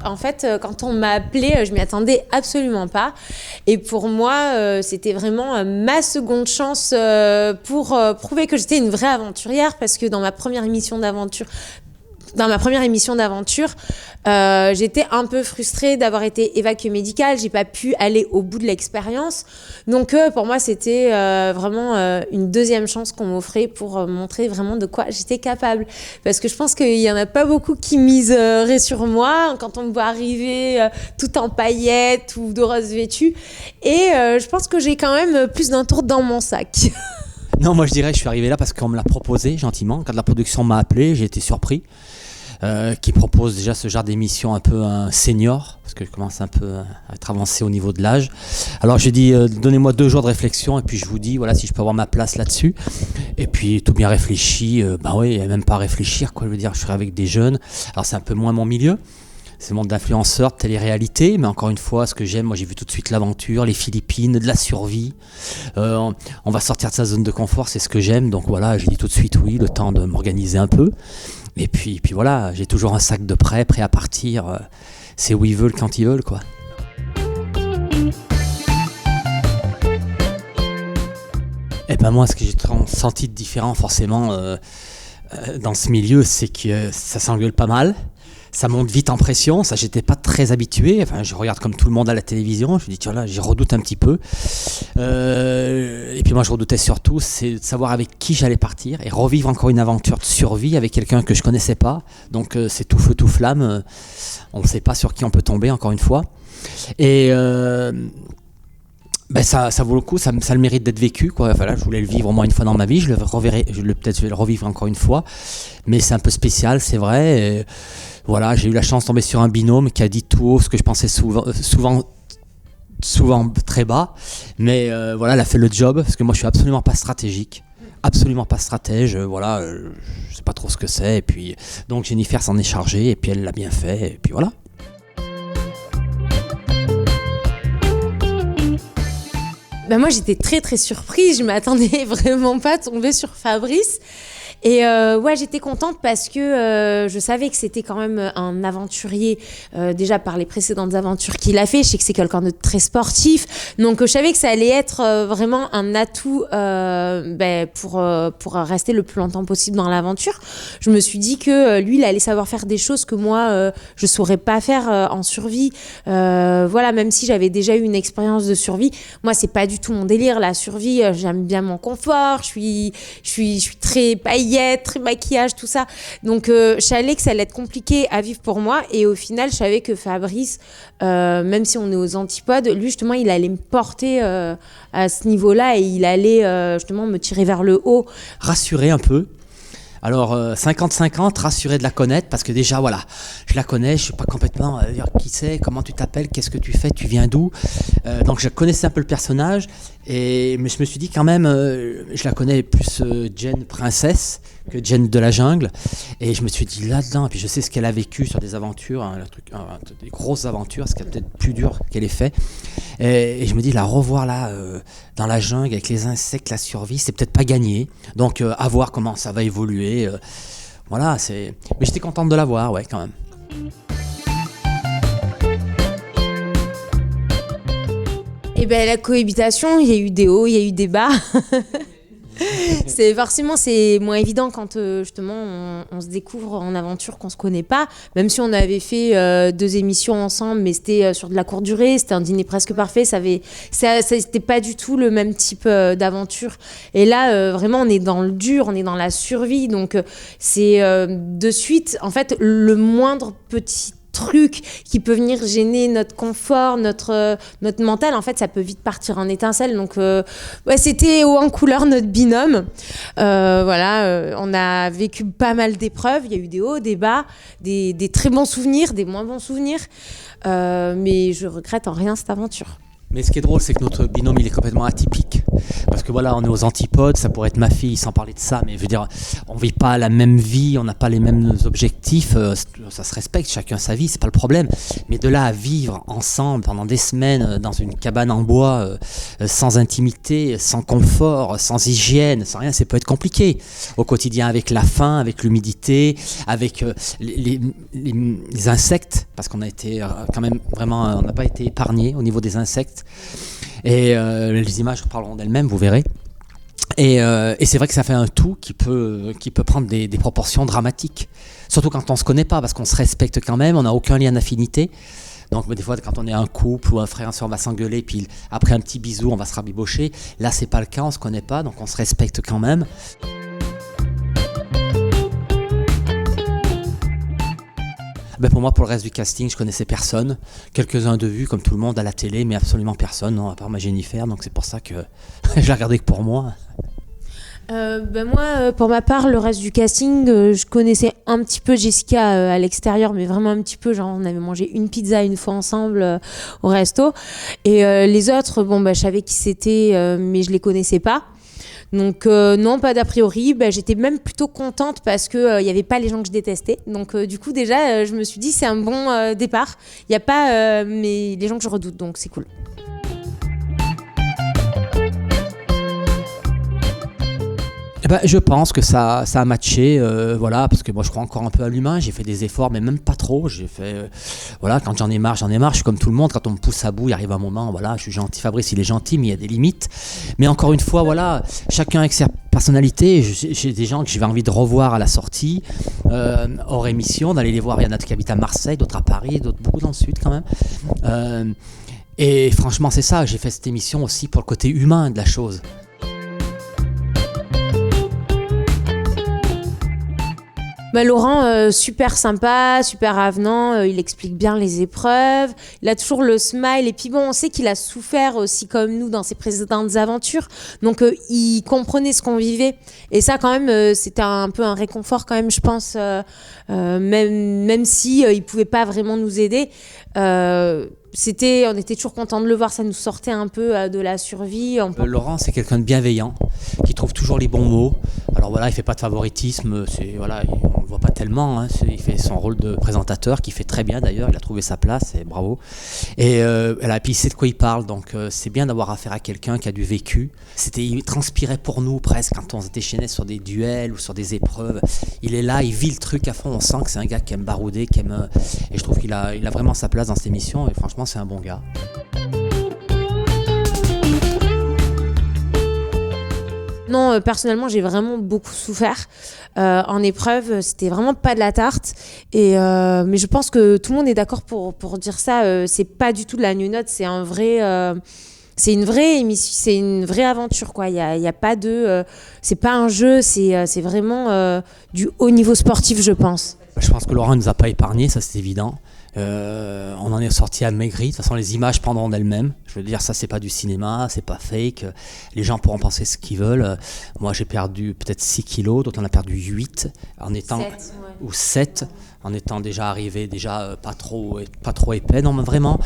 En fait, quand on m'a appelée, je m'y attendais absolument pas. Et pour moi, c'était vraiment ma seconde chance pour prouver que j'étais une vraie aventurière, parce que dans ma première émission d'aventure, j'étais un peu frustrée d'avoir été évacuée médicale. J'ai pas pu aller au bout de l'expérience. Donc pour moi, c'était vraiment une deuxième chance qu'on m'offrait pour montrer vraiment de quoi j'étais capable. Parce que je pense qu'il y en a pas beaucoup qui miseraient sur moi quand on me voit arriver tout en paillettes ou de rose vêtue. Et je pense que j'ai quand même plus d'un tour dans mon sac. Non, moi je dirais que je suis arrivé là parce qu'on me l'a proposé gentiment. Quand la production m'a appelé, j'ai été surpris. Qui propose déjà ce genre d'émission un peu senior, parce que je commence un peu à être avancé au niveau de l'âge. Alors j'ai dit donnez-moi 2 jours de réflexion et puis je vous dis voilà si je peux avoir ma place là-dessus. Et puis tout bien réfléchi, oui, il n'y a même pas à réfléchir quoi. Je veux dire, je serai avec des jeunes. Alors c'est un peu moins mon milieu. C'est le monde d'influenceurs, de télé-réalité, mais encore une fois, ce que j'aime, moi j'ai vu tout de suite l'aventure, les Philippines, de la survie. On va sortir de sa zone de confort, c'est ce que j'aime. Donc voilà, j'ai dit tout de suite oui, le temps de m'organiser un peu. Et puis voilà, j'ai toujours un sac de prêt à partir. C'est où ils veulent, quand ils veulent, quoi. Et ben moi, ce que j'ai senti de différent, forcément, dans ce milieu, c'est que ça s'engueule pas mal. Ça monte vite en pression, ça j'étais pas très habitué. Enfin, je regarde comme tout le monde à la télévision. Je me dis tiens là, j'y redoute un petit peu. Et puis moi je redoutais surtout, c'est de savoir avec qui j'allais partir et revivre encore une aventure de survie avec quelqu'un que je connaissais pas. Donc c'est tout feu tout flamme. On ne sait pas sur qui on peut tomber encore une fois. Et ça vaut le coup, ça le mérite d'être vécu, quoi. Voilà, je voulais le vivre au moins une fois dans ma vie. Peut-être je vais le revivre encore une fois. Mais c'est un peu spécial, c'est vrai. Et voilà, j'ai eu la chance de tomber sur un binôme qui a dit tout haut ce que je pensais souvent très bas. Mais voilà, elle a fait le job, parce que moi je suis absolument pas stratégique. Absolument pas stratège, je sais pas trop ce que c'est. Et puis, donc Jennifer s'en est chargée, et puis elle l'a bien fait, et puis voilà. Moi j'étais très très surprise, je m'attendais vraiment pas à tomber sur Fabrice. Et j'étais contente parce que je savais que c'était quand même un aventurier, déjà par les précédentes aventures qu'il a fait. Je sais que c'est quelqu'un de très sportif, donc je savais que ça allait être vraiment un atout pour rester le plus longtemps possible dans l'aventure. Je me suis dit que lui, il allait savoir faire des choses que moi, je saurais pas faire en survie. Même si j'avais déjà eu une expérience de survie, moi c'est pas du tout mon délire, la survie. J'aime bien mon confort, je suis très paillette, très maquillage, tout ça. Donc je savais que ça allait être compliqué à vivre pour moi, et au final je savais que Fabrice, même si on est aux antipodes, lui justement il allait me porter à ce niveau-là, et il allait justement me tirer vers le haut. Rassurer un peu. Alors 50-50, rassuré de la connaître, parce que déjà voilà, je la connais, je ne sais pas complètement qui c'est, comment tu t'appelles, qu'est-ce que tu fais, tu viens d'où, donc je connaissais un peu le personnage, mais je me suis dit quand même, je la connais plus Jen princesse que Jen de la jungle, et je me suis dit là-dedans, et puis je sais ce qu'elle a vécu sur des aventures, des grosses aventures, ce qui est peut-être plus dur qu'elle ait fait, et je me dis la revoir là dans la jungle avec les insectes, la survie, c'est peut-être pas gagné, donc à voir comment ça va évoluer. Mais j'étais contente de la voir, ouais, quand même. Et la cohabitation, il y a eu des hauts, il y a eu des bas. C'est moins évident quand justement on se découvre en aventure, qu'on se connaît pas, même si on avait fait 2 émissions ensemble, mais c'était sur de la courte durée, c'était un dîner presque parfait, c'était pas du tout le même type d'aventure. Et là vraiment on est dans le dur, on est dans la survie, donc c'est de suite en fait le moindre petit truc qui peut venir gêner notre confort, notre mental, en fait ça peut vite partir en étincelle. Donc c'était haut en couleur notre binôme. On a vécu pas mal d'épreuves, il y a eu des hauts, des bas, des très bons souvenirs, des moins bons souvenirs, mais je regrette en rien cette aventure. Mais ce qui est drôle, c'est que notre binôme il est complètement atypique. parce que voilà, on est aux antipodes, ça pourrait être ma fille sans parler de ça, mais je veux dire, on vit pas la même vie, on n'a pas les mêmes objectifs, ça se respecte, chacun sa vie, c'est pas le problème, mais de là à vivre ensemble pendant des semaines dans une cabane en bois, sans intimité, sans confort, sans hygiène, sans rien, ça peut être compliqué au quotidien, avec la faim, avec l'humidité, avec les insectes, parce qu'on a été quand même vraiment, on n'a pas été épargné au niveau des insectes, et les images parleront d'elles-mêmes, vous verrez. Et c'est vrai que ça fait un tout qui peut prendre des proportions dramatiques, surtout quand on se connaît pas, parce qu'on se respecte quand même, on n'a aucun lien d'affinité. Donc des fois, quand on est un couple ou un frère et un soeur, on va s'engueuler, puis après un petit bisou, on va se rabibocher. Là, c'est pas le cas, on se connaît pas, donc on se respecte quand même. Ben pour moi, pour le reste du casting, je connaissais personne. Quelques-uns de vue, comme tout le monde, à la télé, mais absolument personne, non, à part ma Jennifer. Donc c'est pour ça que je la regardais que pour moi. Moi, pour ma part, le reste du casting, je connaissais un petit peu Jessica à l'extérieur, mais vraiment un petit peu. Genre, on avait mangé une pizza une fois ensemble au resto. Et les autres, je savais qui c'était, mais je les connaissais pas. Donc non, pas d'a priori. J'étais même plutôt contente parce que y avait pas les gens que je détestais. Donc du coup déjà, je me suis dit c'est un bon départ. Il y a pas mais les gens que je redoute, donc c'est cool. Je pense que ça a matché, voilà, parce que moi je crois encore un peu à l'humain, j'ai fait des efforts, mais même pas trop. J'ai fait, voilà, quand j'en ai marre, je suis comme tout le monde, quand on me pousse à bout, il arrive un moment, voilà, je suis gentil, Fabrice il est gentil, mais il y a des limites. Mais encore une fois, voilà, chacun avec sa personnalité, j'ai des gens que j'avais envie de revoir à la sortie, hors émission, d'aller les voir, il y en a qui habitent à Marseille, d'autres à Paris, d'autres beaucoup dans le sud quand même. Et franchement c'est ça, j'ai fait cette émission aussi pour le côté humain de la chose. Laurent, super sympa, super avenant, il explique bien les épreuves, il a toujours le smile, et puis on sait qu'il a souffert aussi comme nous dans ses précédentes aventures, donc il comprenait ce qu'on vivait, et ça quand même c'était un peu un réconfort quand même, je pense, même si il pouvait pas vraiment nous aider. On était toujours contents de le voir, ça nous sortait un peu de la survie. Laurent, c'est quelqu'un de bienveillant, qui trouve toujours les bons mots. Alors voilà, il fait pas de favoritisme, on le voit pas tellement, hein, il fait son rôle de présentateur, qui fait très bien d'ailleurs, il a trouvé sa place, et bravo. Et puis il sait de quoi il parle, donc c'est bien d'avoir affaire à quelqu'un qui a du vécu. Il transpirait pour nous presque quand on se déchaînait sur des duels ou sur des épreuves. Il est là, il vit le truc à fond, on sent que c'est un gars qui aime barouder, et je trouve qu'il a vraiment sa place dans cette émission, et franchement c'est un bon gars. Non, personnellement, j'ai vraiment beaucoup souffert. En épreuve, c'était vraiment pas de la tarte. Mais je pense que tout le monde est d'accord pour dire ça. C'est pas du tout de la nunote, c'est un vrai... c'est une vraie émission, c'est une vraie aventure, quoi. Il y a pas de... c'est pas un jeu, c'est vraiment du haut niveau sportif, je pense. Je pense que Laurent ne nous a pas épargnés, ça c'est évident. On en est sorti amaigri. De toute façon, les images prendront d'elles-mêmes. Je veux dire, ça c'est pas du cinéma, c'est pas fake. Les gens pourront penser ce qu'ils veulent. Moi j'ai perdu peut-être 6 kilos, d'autres on a perdu 8 en étant 7, ouais. Ou 7 en étant déjà arrivé, pas trop épais. Non mais vraiment,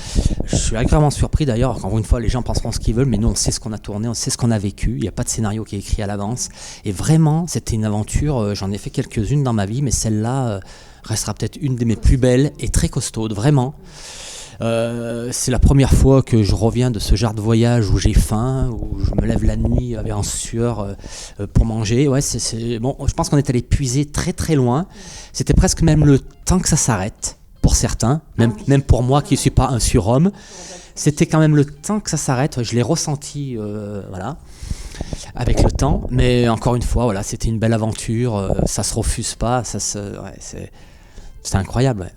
je suis agréablement surpris d'ailleurs. Encore une fois, les gens penseront ce qu'ils veulent, mais nous on sait ce qu'on a tourné, on sait ce qu'on a vécu. Il n'y a pas de scénario qui est écrit à l'avance. Et vraiment, c'était une aventure. J'en ai fait quelques-unes dans ma vie, mais celle-là restera peut-être une de mes plus belles et très costaude, vraiment. C'est la première fois que je reviens de ce genre de voyage où j'ai faim, où je me lève la nuit en sueur pour manger. Ouais, bon, je pense qu'on est allé puiser très très loin. C'était presque même le temps que ça s'arrête pour certains, même pour moi qui ne suis pas un surhomme. C'était quand même le temps que ça s'arrête. Je l'ai ressenti, voilà, avec le temps. Mais encore une fois, voilà, c'était une belle aventure. Ça se refuse pas. C'est incroyable. Ouais.